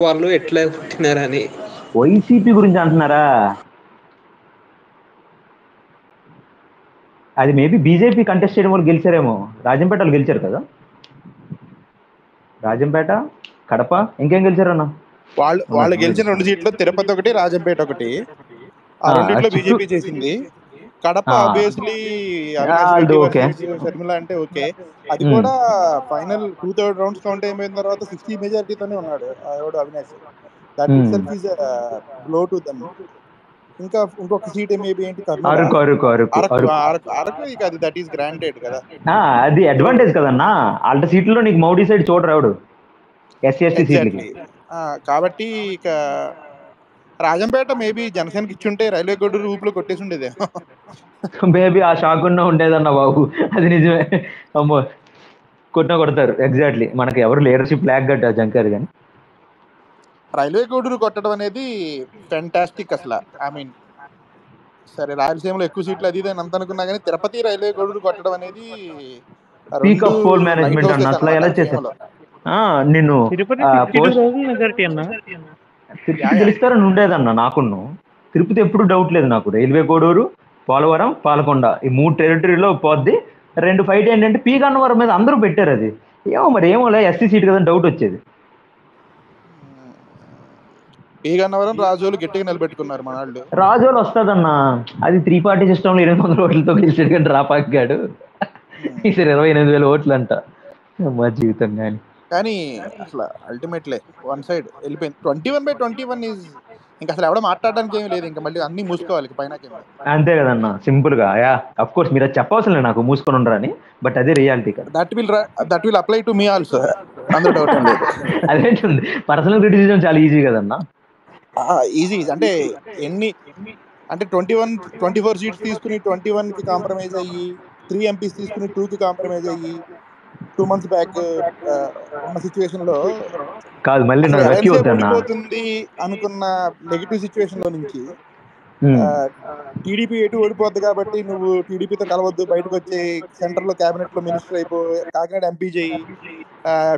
వాళ్ళు ఎట్లా పుట్టినారని. వైసీపీ గురించి అంటున్నారా? అది మేబీ బీజేపీ కంటెస్ట్ చేయడం వల్ల గెలిచారేమో. రాజంపేటలో గెలిచారు కదా, రాజంపేట, కడప, ఇంకేం గెలిచారన్న? వాళ్ళు గెలిచిన 2 సీట్లు తిరుపతి ఒకటి, రాజంపేట ఒకటి. ఆ రెండిట్లో బీజేపీ చేసింది. కడప ఆబ్వియస్లీ అవినాష్ రెడ్డి వర్సెస్ షర్మిల అంటే ఓకే. అది కూడా ఫైనల్ 2/3 రౌండ్స్ కౌంట్ అయిపోయిన తర్వాత 60 మెజారిటీతోనే ఉన్నాడు ఎవడు Avinash. That it self is blow to them. ఇంకా ఇంకొక సీట్ మేబీ ఏంటి, అరకు. ఇక అది దట్ ఈస్ గ్రాంటెడ్ కదా. అది అడ్వాంటేజ్ కదన్నా. ఆల్ట సీట్లో నీకు మౌడీ సైడ్ చూడరావుడు, ఎస్సీ ఎస్టీ సీట్లకి. కాబట్టి ఇక రాజంపేట మేబీ జనసేనకి ఇచ్చుంటే రైల్వే గొడ్డు రూపులో కొట్టేసి ఉండేదే. మేబీ ఆ షాక్ ఉన్నా ఉండేదన్న బాబు, అది నిజమే. అమ్మో, కొడతారు ఎగ్జాక్ట్లీ. మనకి ఎవరు లీడర్షిప్ ల్యాక్ గట్ట జంకారు. కానీ రైల్వే గొడ్డు కొట్టడం అనేది ఫెంటాస్టిక్ అసలు. ఐ మీన్ సరే రాయలసీమలో ఎక్కువ సీట్లు అది అని అంత అనుకున్నా కానీ తిరుపతి రైల్వే గొడ్డు కొట్టడం అనేది పీక్ ఆఫ్ పోల్ మేనేజ్మెంట్ అన్న. అసలు ఎలా చేశారు నిన్ను? తిరుపతి గెలుస్తారని ఉండేదన్న నాకున్ను. తిరుపతి ఎప్పుడు డౌట్ లేదు నాకు. రైల్వే కోడూరు, పోలవరం, పాలకొండ, ఈ 3 టెరిటరీలో పోద్ది. 2 ఫైట్ ఏంటంటే పీ గన్నవరం మీద అందరూ పెట్టారు. అది ఏమోలే ఎస్సీ సీట్ కదా డౌట్ వచ్చేది. పీ గన్నవరం రాజోలు గట్టిగా నిలబెట్టుకున్నారు మన వాళ్ళు. రాజోలు వస్తుందన్న. అది 3 పార్టీ సిస్టంలో 800 ఓట్లతో గెలిచాడు కానీ రాపాకాడు. ఈసారి 28,000 ఓట్లు అంట. మా జీవితం కానీ అసలు అల్టిమేట్లే వన్ సైడ్ వెళ్ళిపోయింది. 21/21 ఈజ్ ఇంకా అసలు ఎవడో మాట్లాడడానికి ఏమీ లేదు. ఇంకా మళ్ళీ అన్ని మూసుకోవాలి పైన కింద. అంతే కదన్నా, సింపుల్ గా. అఫ్ కోర్స్ మీరు అది చెప్పవసరం లేదు నాకు, మూసుకొని ఉండరని. బట్ అదే రియాలిటీ కదా. That will apply to me also. అందులో డౌట్ ఏం లేదు. అదేంటుంది, పర్సనల్ క్రిటిసిజం చాలా ఈజీ కదన్నా. ఈజీ అంటే 24 సీట్స్ తీసుకుని 21కి కాంప్రమైజ్ అయ్యి, 3 ఎంపీస్ తీసుకుని 2కి కాంప్రమైజ్ అయ్యి 2 months బ్యాక్ ఉన్న సిచ్యువేషన్ లో కాదు, మళ్ళీ ఓడిపోతుంది అనుకున్న నెగిటివ్ సిచ్యువేషన్ లో నుంచి టీడీపీ ఎటు ఓడిపోద్ది కాబట్టి నువ్వు టీడీపీతో కలవద్దు, బయటకు వచ్చి సెంటర్ లో క్యాబినెట్ లో మినిస్టర్ అయిపో, కాకినాడ ఎంపీ చేయి,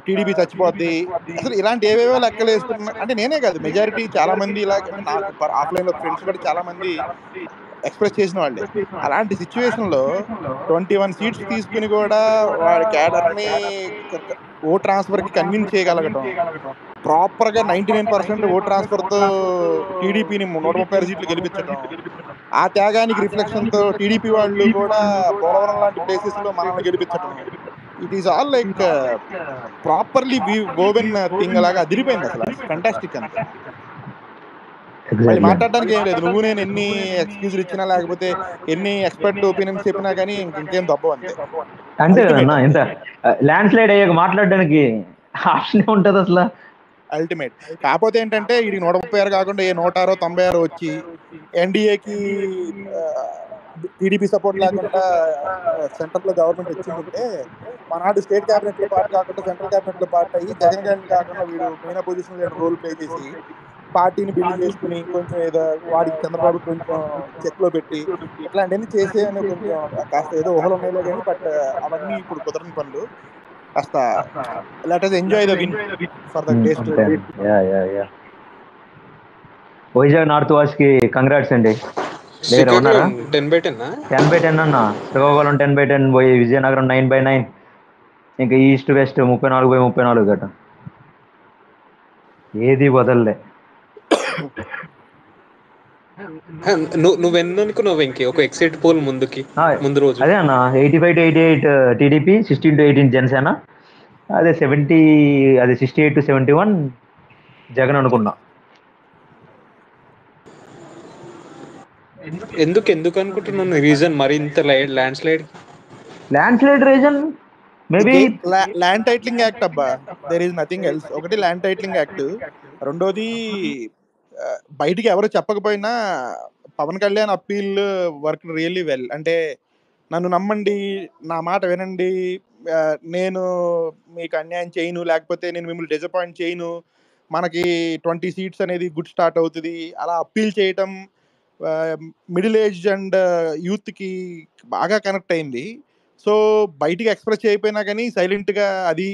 టీడీపీ చచ్చిపోద్ది, అసలు ఇలాంటి ఏవేవో లెక్కలు వేసుకున్నా. అంటే నేనే కాదు, మెజారిటీ చాలా మంది ఇలా, నాకు ఆఫ్లైన్ లో ఫ్రెండ్స్ కూడా చాలా మంది ఎక్స్ప్రెస్ చేసిన వాళ్ళే. అలాంటి సిచ్యువేషన్ లో 21 సీట్స్ తీసుకుని కూడా వాడి క్యాడర్ ని ఓట్ ట్రాన్స్ఫర్ కి కన్విన్స్ చేయగలగటం, ప్రాపర్ గా 99% ఓట్ ట్రాన్స్ఫర్ తో టీడీపీని 136 సీట్లు గెలిపించడం, ఆ త్యాగానికి రిఫ్లెక్షన్ తో టీడీపీ వాళ్ళు కూడా పోలవరం లాంటి ప్లేసెస్ లో మనల్ని గెలిపించడం, it is all like properly woven thing లాగా అదిరిపోయింది. అసలు ఫెంటాస్టిక్ అంతే. మళ్ళీ మాట్లాడడానికి ఏం లేదు. నువ్వు నేను ఎన్ని ఎక్స్క్యూజ్లు ఇచ్చినా లేకపోతే ఎన్ని ఎక్స్పర్ట్ ఒపీనియన్స్ చెప్పినా కానీ ఇంకేం తప్ప అంతే. అంతే కదన్నా. ఎంత ల్యాండ్ స్లైడ్ అయ్యాక మాట్లాడడానికి ఆప్షన్ ఉంటుంది అసలు. అల్టిమేట్. కాకపోతే ఏంటంటే ఇది 136 కాకుండా 196 వచ్చి ఎన్డీఏకి టీడీపీ సపోర్ట్ లేకుండా సెంటర్ లో గవర్నమెంట్ వచ్చిందంటే మనాడు స్టేట్ క్యాబినెట్ లో పార్ట్ కాకుండా సెంట్రల్ క్యాబినెట్ లో పార్ట్ అయ్యి జగన్ గారిని కాకుండా వీడు main opposition leader role play చేసి పార్టీని బిల్డ్ చేసుకుని కొంచెం ఏదో వాడికి చంద్రబాబు కొంచెం చెక్ లో పెట్టి ఇట్లాంటివన్నీ చేసే కొంచెం కాస్త ఏదో ఊహలు ఉన్నాయిలే కానీ, బట్ అవన్నీ ఇప్పుడు కుదరని పనులు. కాస్త let us enjoy the win for the days to come. Vizag north wash కి కంగ్రాట్స్ అండి. 10/10 అన్న. శ్రీకాకుళం 10/10 పోయి విజయనగరం 9/9. ఇంకా ఈస్ట్ వెస్ట్ 34/34 గట. ఏది వదలలే. నువ్వెన్ననుకున్నావు వెంకీ ఒక ఎక్సిట్ పోల్ ముందు రోజు? అదే అన్న, 85-88 టీడీపీ, 16-18 జనసేన. అదే 68-71 జగన్ అనుకున్నా. ఎందుకు అనుకుంటున్నాను రీజన్ మరి ఇంత landslide reason maybe land titling act అబ్బా, దేర్ ఈజ్ నథింగ్ ఎల్స్. ఒకటి ల్యాండ్ టైటిలింగ్ యాక్ట్, రెండోది బయటికి ఎవరు చెప్పకపోయినా Pawan Kalyan appeal work really well. అంటే నన్ను నమ్మండి, నా మాట వినండి, నేను మీకు అన్యాయం చేయను, లేకపోతే నేను మిమ్మల్ని డిసప్పాయింట్ చేయను, మనకి 20 సీట్స్ అనేది గుడ్ స్టార్ట్ అవుతుంది, అలా అప్పీల్ చేయటం మిడిల్ ఏజ్ అండ్ యూత్కి బాగా కనెక్ట్ అయింది. సో బయటికి ఎక్స్ప్రెస్ చేయకపోయినా కానీ సైలెంట్గా అది